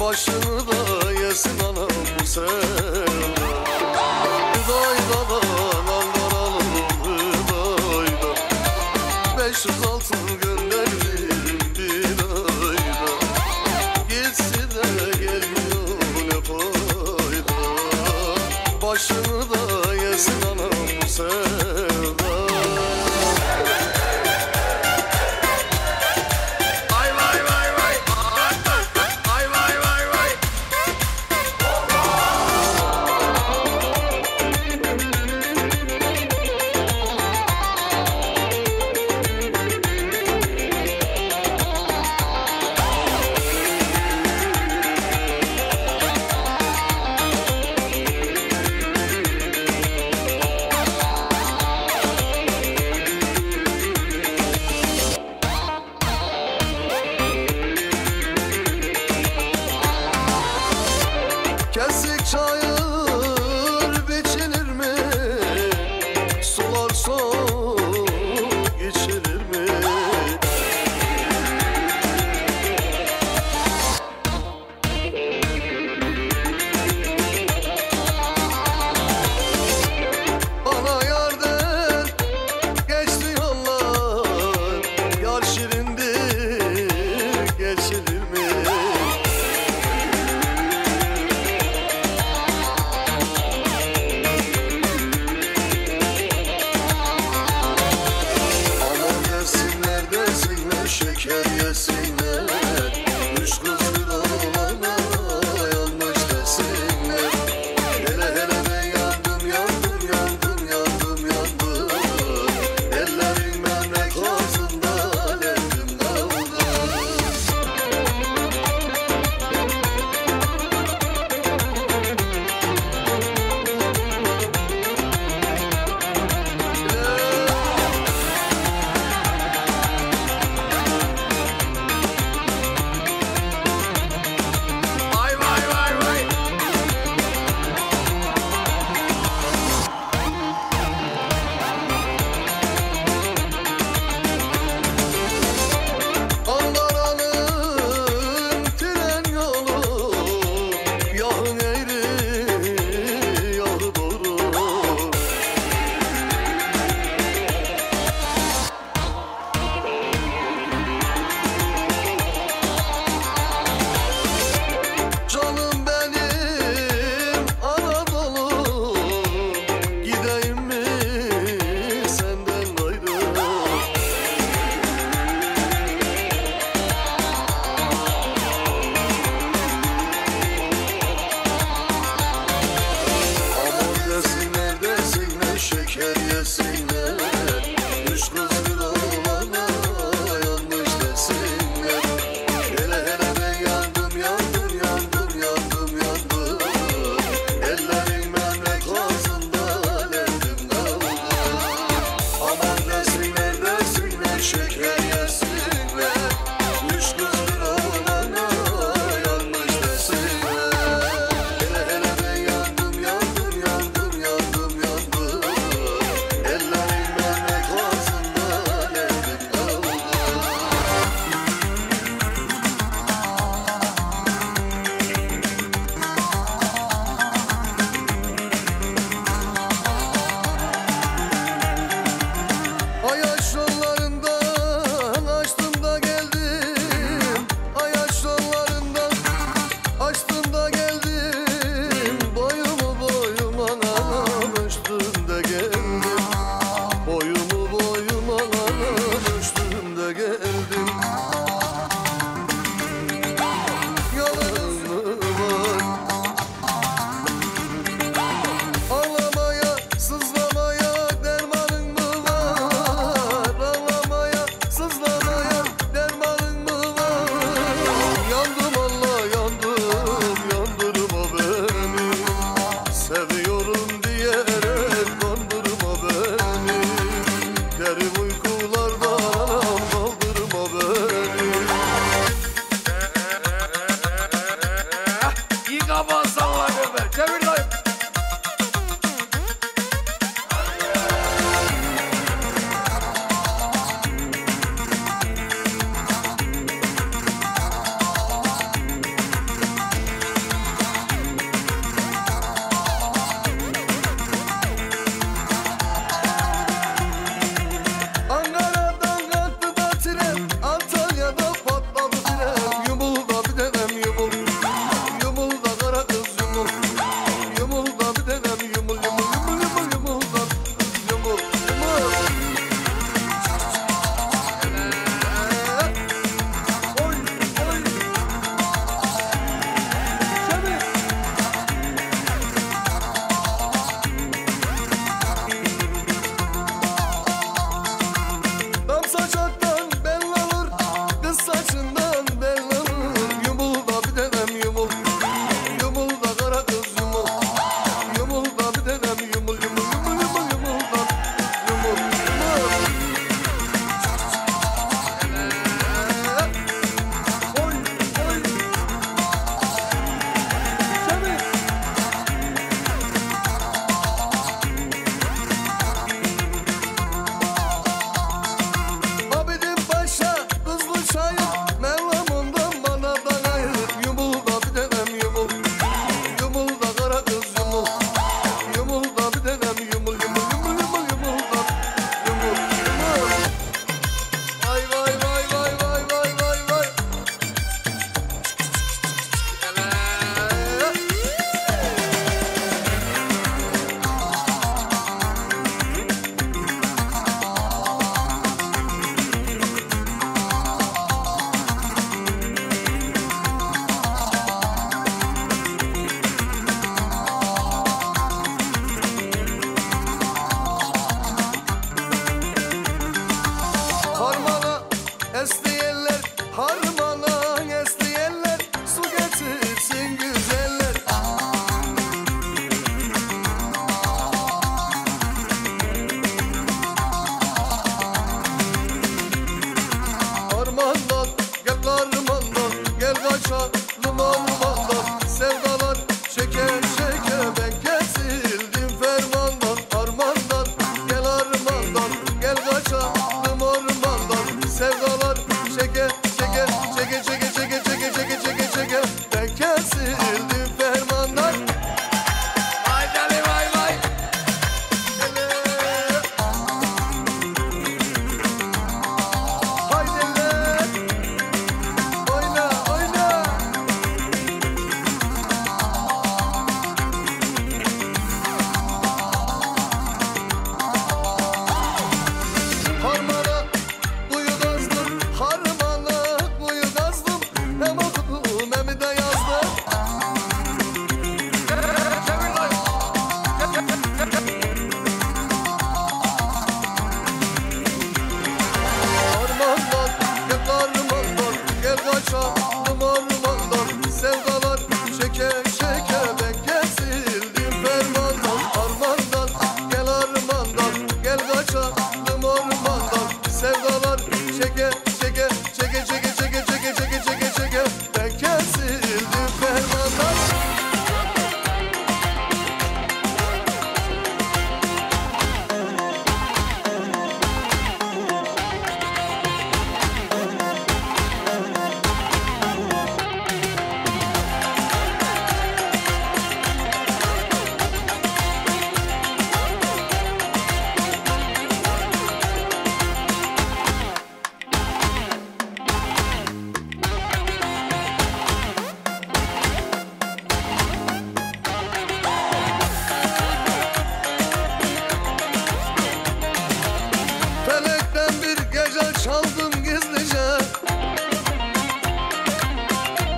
Başını da yesin anam bu sevda. Hıdaydadan aldıralım hıdayda, 506 gönderdim bir ayda. Gitsi de gelmiyor ne fayda. Başını da yesin anam bu sevda. Kesik çayır biçilir mi? Sular soğuk içilir mi? Bana yardır geçti yollar, yar şirindir geçilir mi? Şeker yesinler, üç kızgın olana yanmış desinler. Hele hele ben yandım, yandım, yandım, yandım, yandım. Ellerin memlek ağzında alevim kaldı.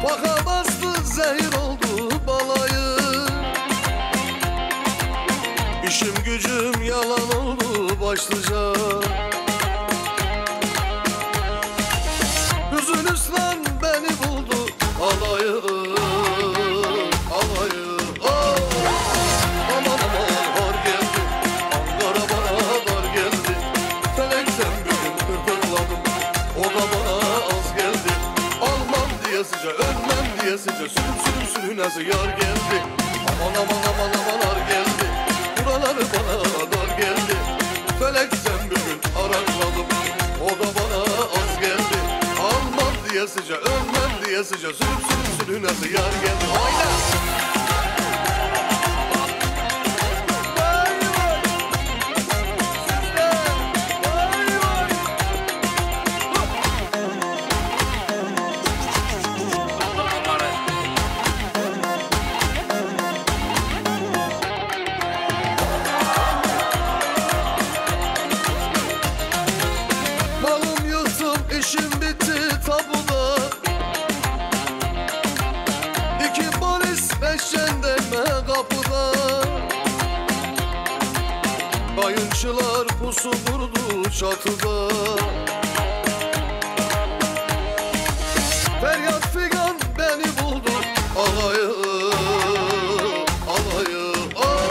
Paka bastı zehir oldu balayı. İşim gücüm yalan oldu başlıca. Hüzün üslan beni buldu alayı. Alayı oh. Aman aman har geldi, Ankara bana dar geldi. Felekten bir gün tırtıkladım, o da bana az geldi. Almam diyesice, ölmem diyesice, sürüm sürüm sürünesi yar geldi. Aman aman aman aman har geldi, buraları bana dar geldi. Felekten bir gün arakladım, o da bana az geldi. Almam diyesice, ölmem diyesice, sürüm sürüm sürünesi yar geldi. Oyna! İşim bitti tabuda. İki polis beş jandarma kapıda. Kayınçılar pusu kurdu çatıda. Feryat figan beni buldu alayı. Alayı oh.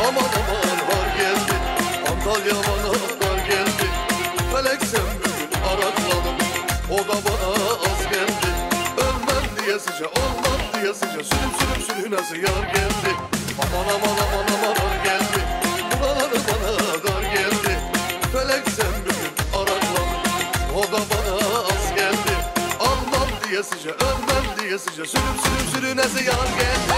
Aman aman var geldi, Antalya bana dar geldi. Felek sen arakladım, o da bana az geldi. Ölmem diyesice, olmam diyesice, sürüm sürüm sürünesi yar geldi. Aman aman aman aman har geldi, buraları bana dar geldi. Felek sen bir gün arakladım, o da bana az geldi. Almam diyesice, ölmem diyesice, sürüm sürüm sürünesi yar geldi.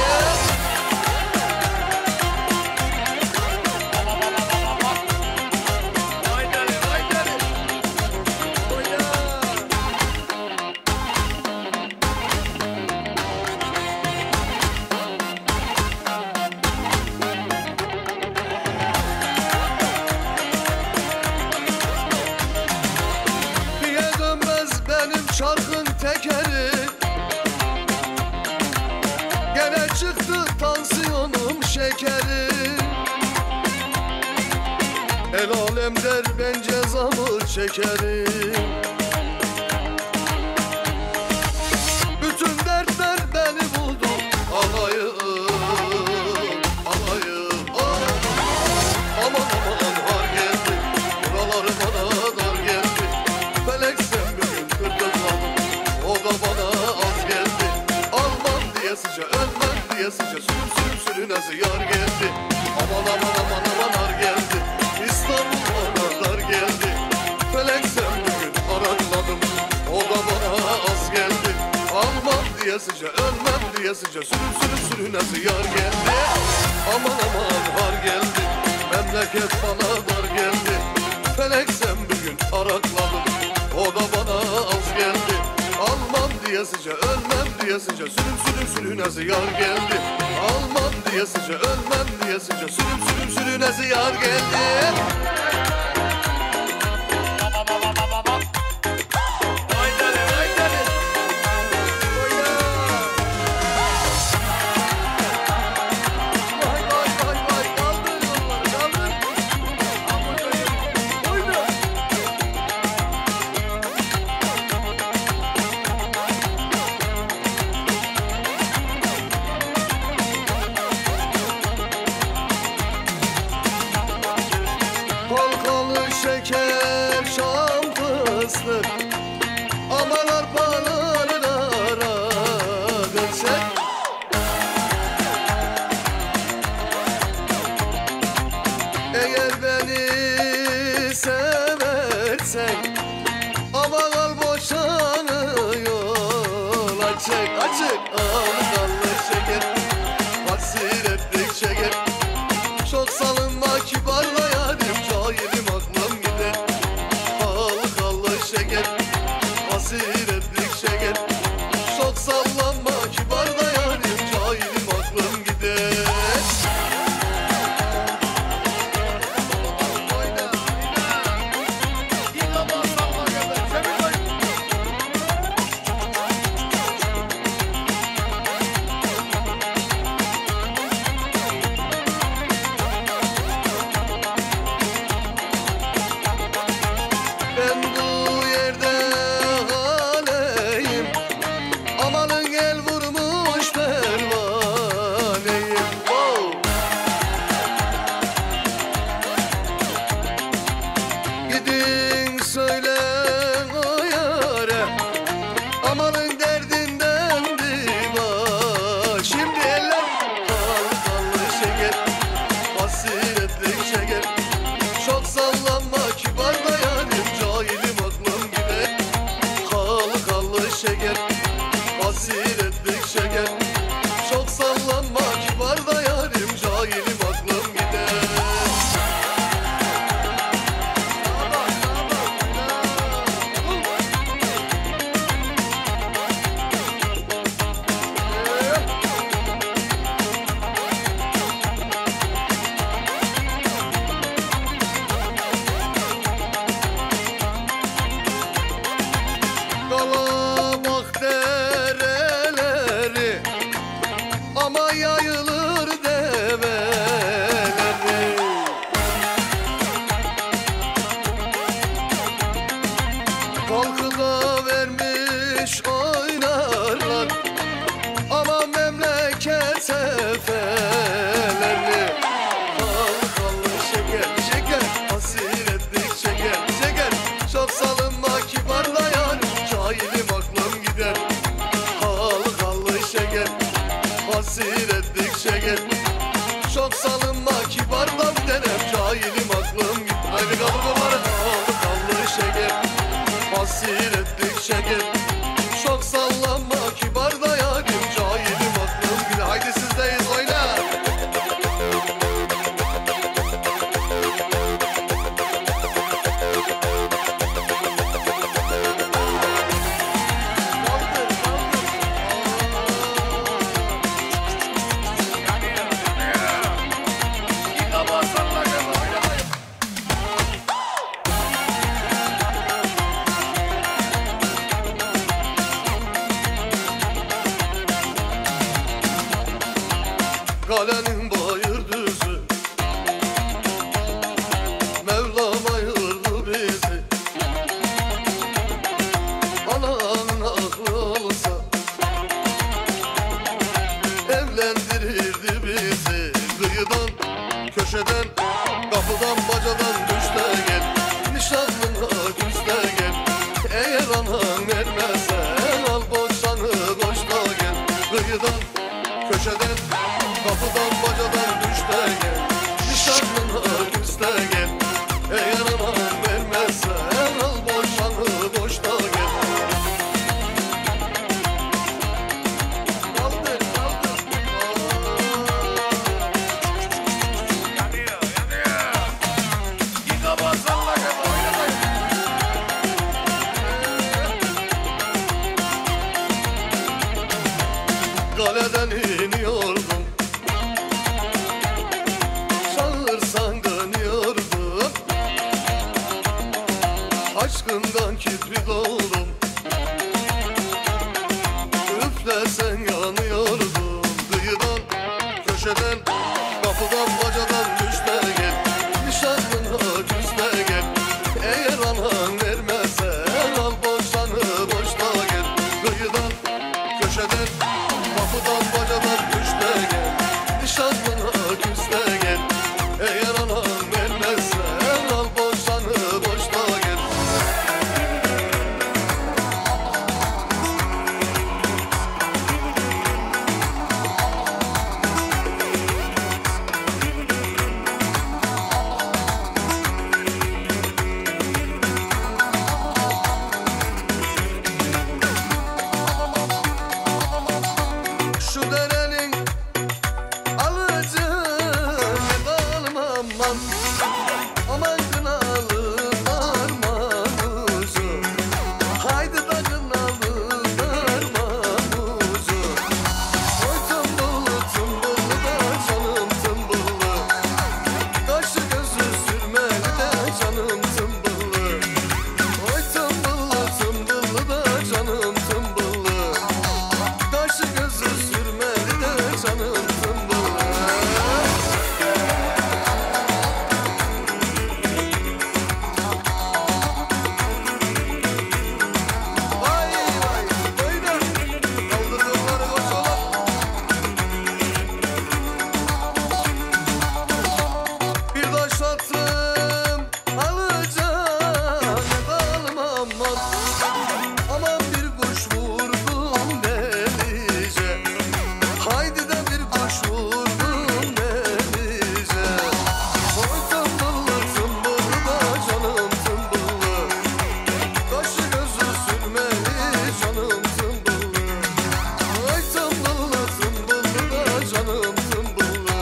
Çarkın tekeri gene çıktı tansiyonum şekeri. El alem der ben cezamı çekerim. Bütün dertler beni buldu alayı. Alayı oh. Aman aman har geldi, buraları bana dar geldi. Felek sen bir gün tırtıkladım, o da bana az geldi. Almam diyesice, ölmem diyesice, sürüm sürüm sürünesi yar geldi. Aman aman aman aman har geldi, İstanbul bana dar geldi. Felek sen bir gün arakladım, o da bana az geldi. Almam diyesice, ölmem diyesice, sürüm sürüm sürünesi yar geldi. Aman aman har geldi, memleket bana dar geldi. Felek sen bir gün arakladım, o da bana az geldi. Almam diyesice, ölmem diyesice, sürüm sürüm sürünesi yar geldi. Almam diyesice, ölmem diyesice, sürüm sürüm sürünesi yar geldi. Halkalı şeker, şam fıstık, aman arpalarına dönsek. Eğer beni seversen, aman al boşanı yol açık açık. Halkalı şeker, hasiretlik şeker, çok salınma kibarla yarim, cahilim aklım gider. Halkalı şeker, hasiretlik şeker, çok sallanma kibarla yarim, cahilim aklım gider. Kalenin bayır düzü Mevlam ayırdı bizi Ananın aklı olsa evlendirirdi bizi. Kıyıdan, köşeden, kapıdan, bacadan düş de gel. Nişanlına küs de gel. Eğer anan vermezsen al boşanı boş da gel. Kıyıdan, köşeden, kapıdan, bacadan düş de gel. Nişanlına küs de gel. Eğer anan vermezsen al boşanı boş da gel. Kaleden iniyordum, çağırsan dönüyordum. Aşkından kibrit oldum, üflesen yanıyordum. Kıyıdan, köşeden, kapıdan, bacadan düş de gel. Nişanlına küs de gel. Eğer anan vermezsen al boşanı boş da gel. Kıyıdan, köşeden, kapıdan, bacadan düş de gel. Nişanlına küs de gel. Eğer anan vermezsen al boşanı boş da gel. Şu derenin alıcını dalmam aman. Aman kınalı darman ucu. Haydi da kınalı darman ucu. Oy tımbıllı tımbıllı da canım tımbıllı. Kaşı gözü sürmeli de canım tımbıllı. Oy tımbıllı tımbıllı da canım tımbıllı. Kaşı gözü sürmeli de canım tımbıllı. Vay vay böyle kaldırdıkları koçolar. Bir taş attım alacağım dalmam aman bir kuş vurdum delice. Haydi de bir kuş vurdum delice. Oy tımbıllı tımbıllı da canım tımbıllı. Kaşı gözü sürmeli canım tımbıllı. Oy tımbıllı tımbıllı da canım tımbıllı.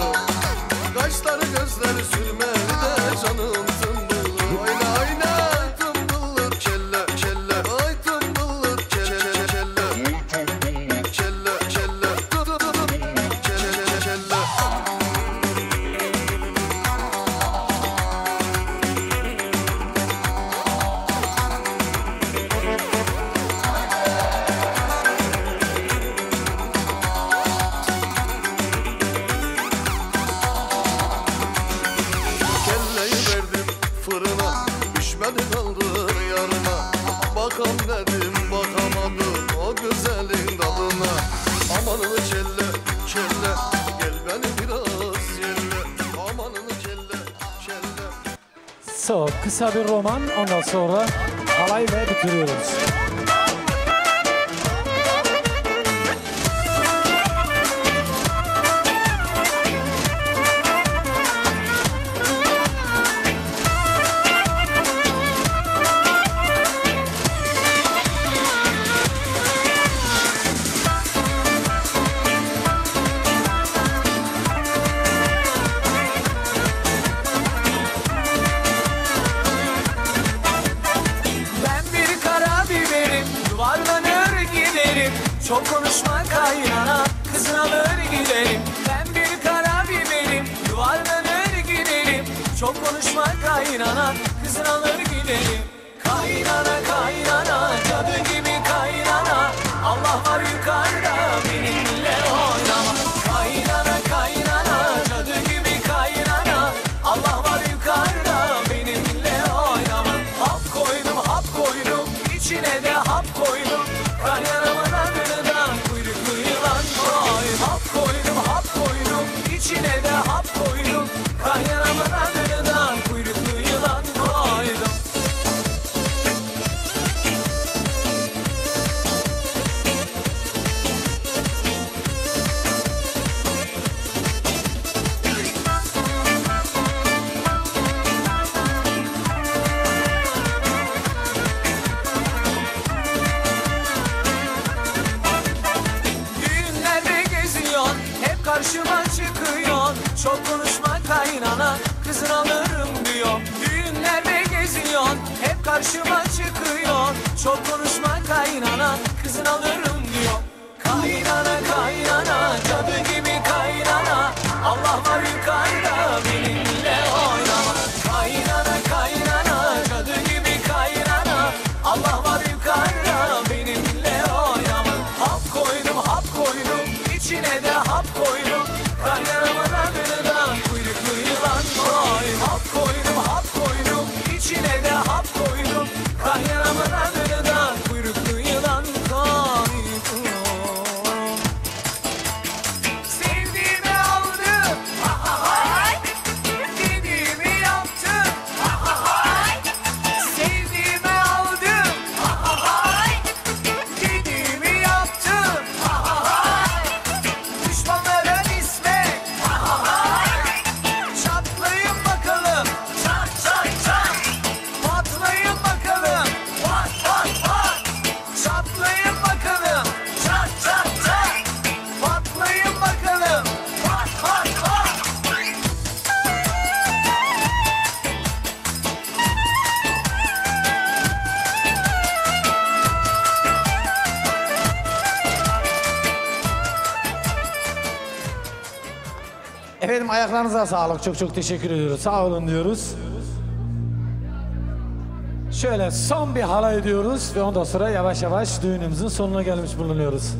Kaşları gözleri sürmeli de canım tımbıllı. Oyna oyna tımbıllı kelle kelle. Ay tımbıllı kelle kelle. Kelle kelle. Kelle kelle. Kelleyi verdim fırına, pişmedi kaldı yarına. Bakam dedim bakamadım o güzelin tadına. Amanını kelle kelle, gel beni biraz yelle. Amanını kelle kelle. So, kısa bir roman, ondan sonra halayla bitiriyoruz. Ben bir kara biberim, yuvarlanır giderim. Çok konuşma kaynana, kızın alır giderim. Ben bir kara biberim, yuvarlanır giderim. Çok konuşma kaynana, kızın alır giderim. Kaynana kaynana, cadı gibi kaynana. Allah var yukarıda, benimle oynama. Kaynana kaynana. Çok konuşma kaynana, kızın alırım diyor. Düğünlerde geziyor, hep karşıma çıkıyor. Çok konuşma kaynana, kızın alırım diyor. Kaynana kaynana, cadı gibi kaynana, Allah var yukarıda, benimle oynama. Kaynana kaynana, cadı gibi kaynana, Allah var yukarıda, benimle oynama. Hap koydum, içine de hap koydum. Kaynanamın adını da kuyruklu yılan koy. Hap koydum, içine de hap koydum. Kaynanamın adını da kuyruklu yılan koy. Sevdiğimi aldım, dediğimi yaptım. Sevdiğimi aldım, dediğimi yaptım. Düşmanlara nispet, çatlayın bakalım. Çat çat çat. Patlayın bakalım. Pat pat pat. Çatlayın bakalım. Çat çat çat. Patlayın bakalım. Pat pat pat. Efendim ayaklarınıza sağlık. Çok çok teşekkür ediyoruz. Sağ olun diyoruz. Şöyle son bir halay ediyoruz ve ondan sonra yavaş yavaş düğünümüzün sonuna gelmiş bulunuyoruz.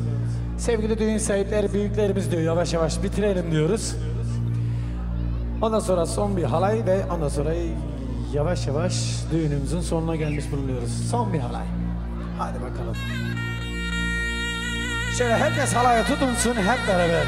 Sevgili düğün sahipleri, büyüklerimiz diyor yavaş yavaş bitirelim diyoruz. Ondan sonra son bir halay ve ondan sonra yavaş yavaş düğünümüzün sonuna gelmiş bulunuyoruz. Son bir halay. Hadi bakalım. Şöyle herkes halaya tutunsun hep beraber.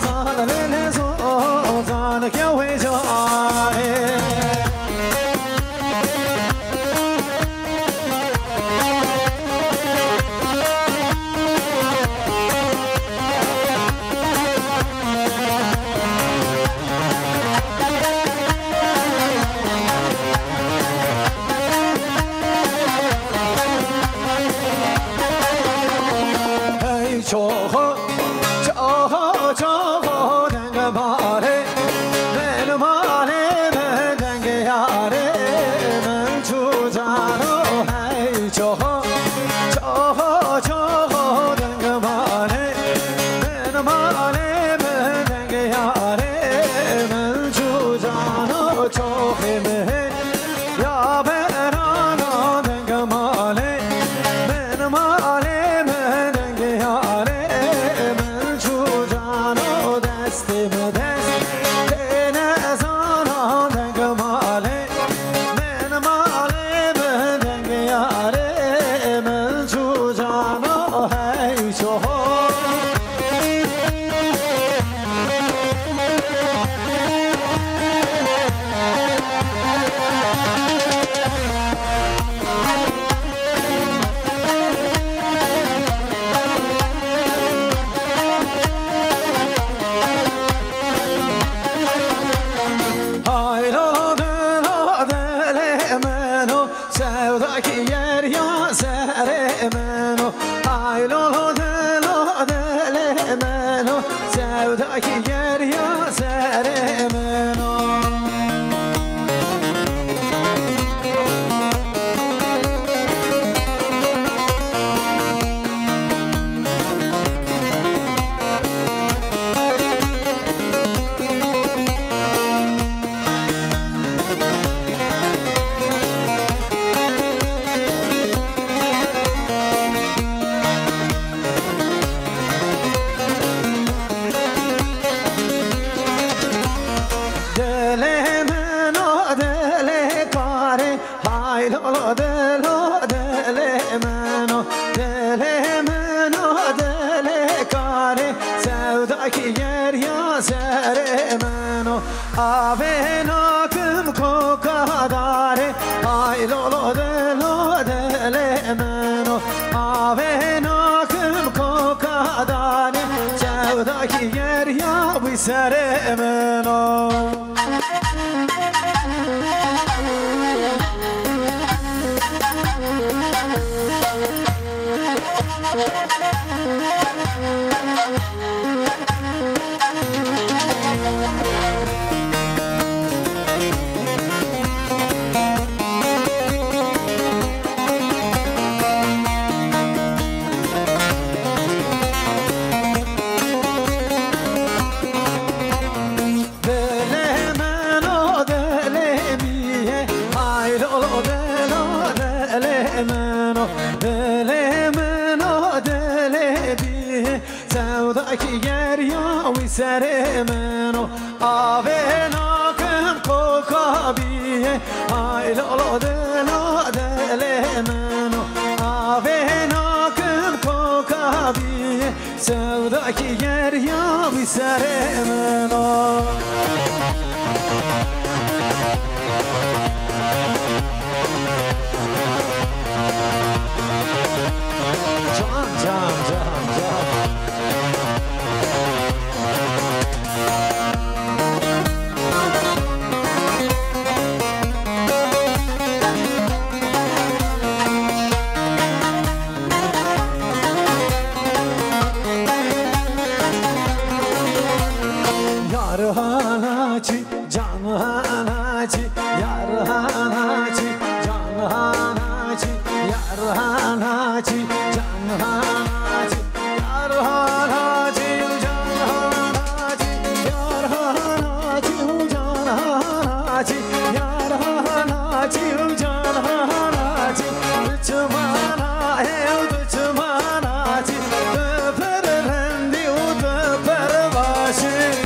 Sana çoğu çoğu çoğu denge bari benim aleme denge yaremin çocuğunu hey çoğu çoğu çoğu denge bari benim aleme denge yaremin çocuğunu çok emin ya ben ana denge male benim aleme denge yaremin çocuğunu destime destine sana denge male benim aleme denge yaremin çocuğunu hey çoğu sevdaki yer ya seremeno Aylolo delo delemeno sevdaki yer ya seremeno Aylolo delo delemeno delemeno dele kare sevdaki yer ya seremeno aven akım kokadare aylolo delo delemeno aven akım kokadare sevdaki yer ya bu seremeno sevdaki yer ya seremeno aven akım kokabiye aylolo delo delemeno aven akım kokabiye sevdaki yer ya seremeno can can can can Yar hanaçı, can hanaçı, yar hanaçı, can hanaçı, yar hanaçı, can hanaçı, yar hanaçı, can hanaçı, yar hanaçı, can hanaçı, yar hanaçı, can hanaçı, bıçmana ev bıçmanaçı, öper rendi öper başı.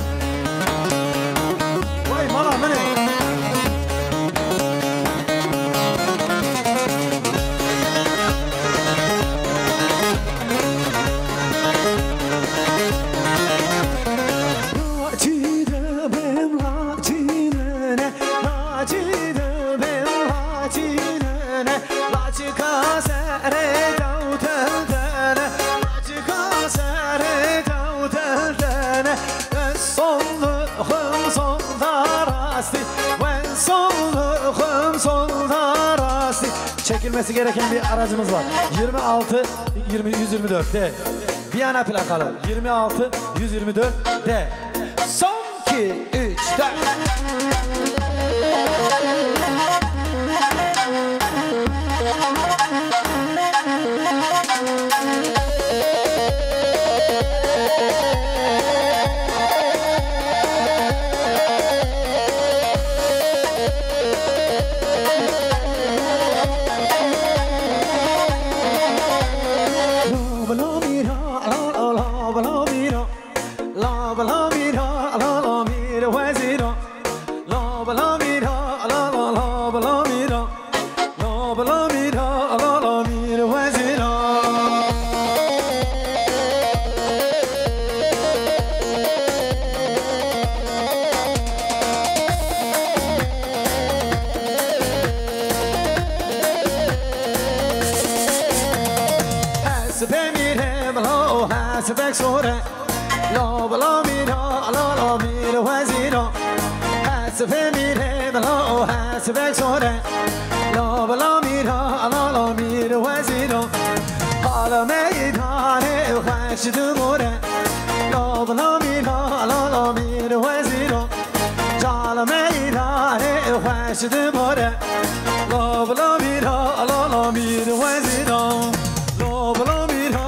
Çekilmesi gereken bir aracımız var. 26 20 124'te. Viyana plakalı 26 124 D. Son 2 3 4. حسبك صورة لا بلا ميرا لا لا ميرا وزيرا حسب ميرا بلا حسبك صورة لا بلا ميرا لا لا ميرا وزيرا على ميدان وخش دمورة لا بلا ميرا لا لا ميرا وزيرا على ميدان وخش دمورة لا بلا ميرا لا لا ميرا وزيرا لا بلا ميرا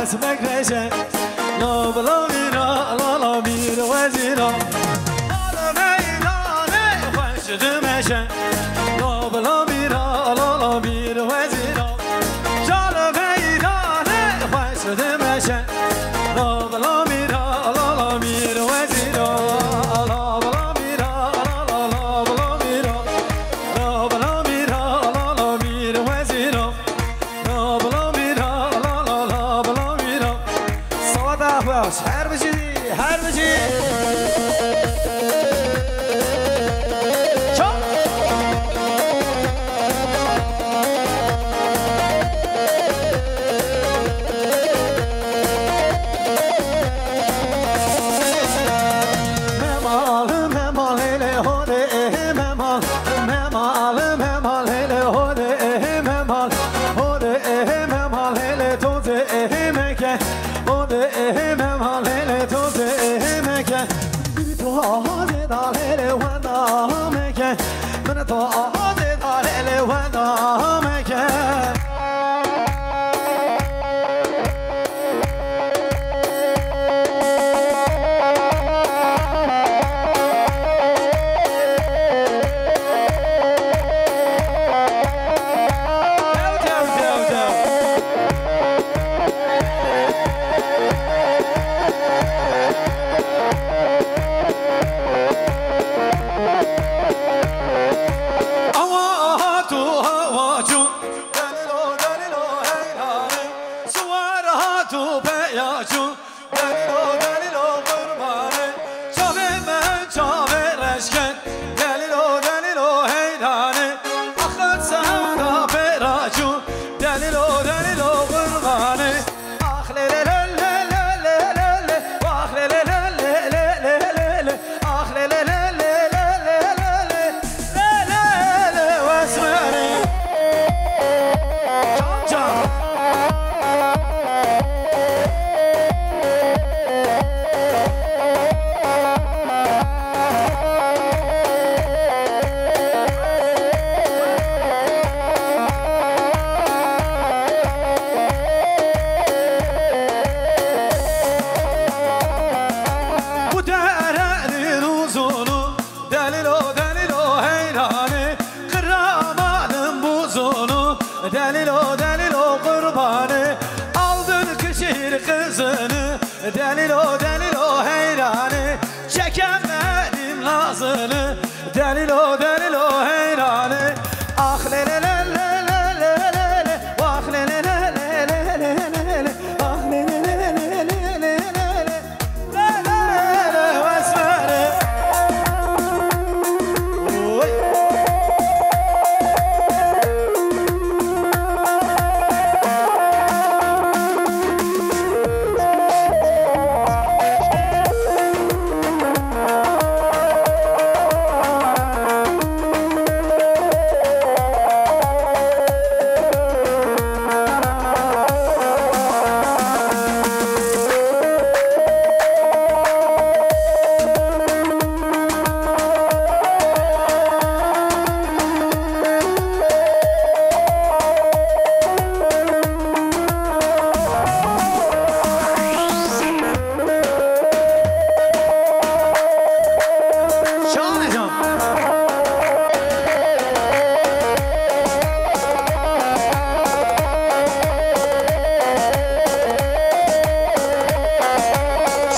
حسبك رشا لا بلا ميرا لا لا ميرا وزيرا على ميدان وش دمشا لا بلا ميرا لا لا ميرا وزيرا على ميدان وش دمشا لا بلا ميرا لا لا ميرا وزيرا لا بلا ميرا لا لا لا بلا ميرا لا بلا ميرا لا لا ميرا وزيرا لا بلا ميرا لا لا لا بلا ميرا صودا باش هر بجي delil o kurbanı aldın kışır kızını delil o heyranı çekemedim nazını delil o heyranı ah le le le le le le le le ah le le le le le le le le ah le le le le le le le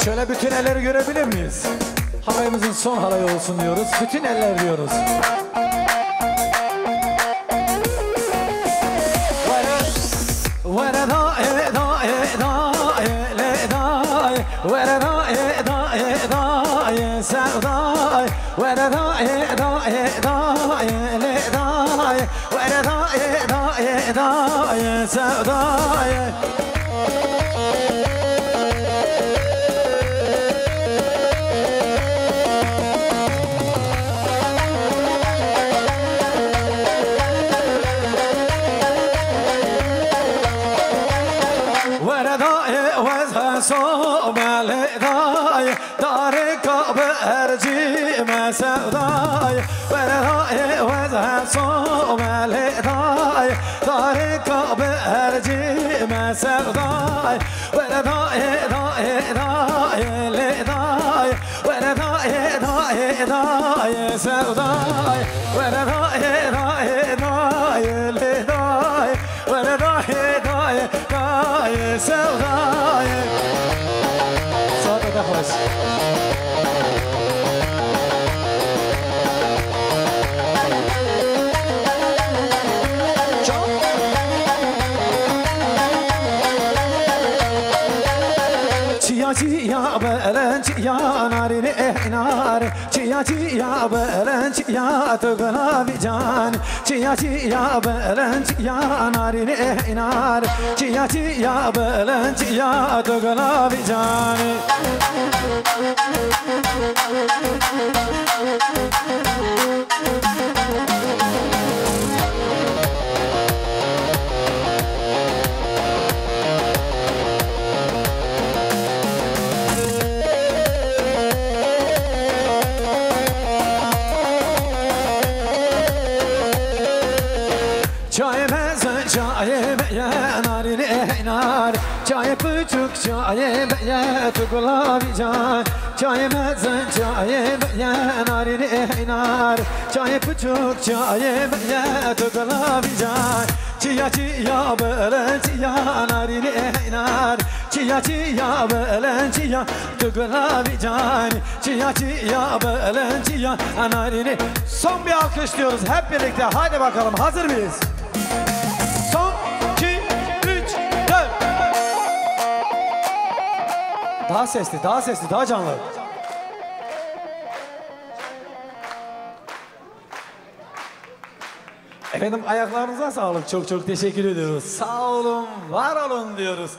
Şöyle bütün elleri görebilir miyiz? Halayımızın son halayı olsun diyoruz. Bütün eller diyoruz. Çiya belen çiya narine nar çiya belen çiya tugla vican çiya belen çiya narine nar çiya belen çiya tugla vican Çay pıçık çay beye tugla vican çay mezen çay beye narine nar çay pıçık çay beye tugla vican çiya belen çiya narine nar çiya belen çiya tugla vican çiya belen çiya narine. Son bir alkış diyoruz hep birlikte, hadi bakalım, hazır mıyız? Son 2 3 4. Daha sesli, daha sesli, daha canlı. Efendim ayaklarınıza sağlık. Çok çok teşekkür ediyoruz. Sağ olun, var olun diyoruz.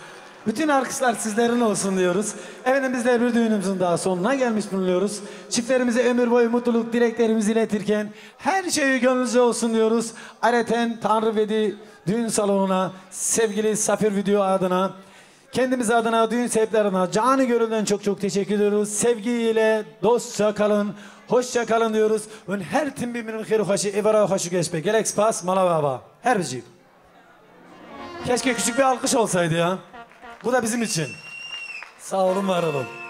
Bütün alkışlar sizlerin olsun diyoruz. Efendim bizler bir düğünümüzün daha sonuna gelmiş bulunuyoruz. Çiftlerimize ömür boyu mutluluk dileklerimizi iletirken her şeyi gönlünüzce olsun diyoruz. Areten Tanrı Vedi düğün salonuna, sevgili Safir Video adına, kendimiz adına, düğün sahipleri adına canı gönülden çok çok teşekkür ediyoruz. Sevgiyle dostça kalın, hoşça kalın diyoruz. Ve her tim birbirinin xeyri hoşu, evara hoşu geçmek. Gelek spas, malababa. Her bircik. Keşke küçük bir alkış olsaydı ya. Bu da bizim için. Sağ olun, var olun.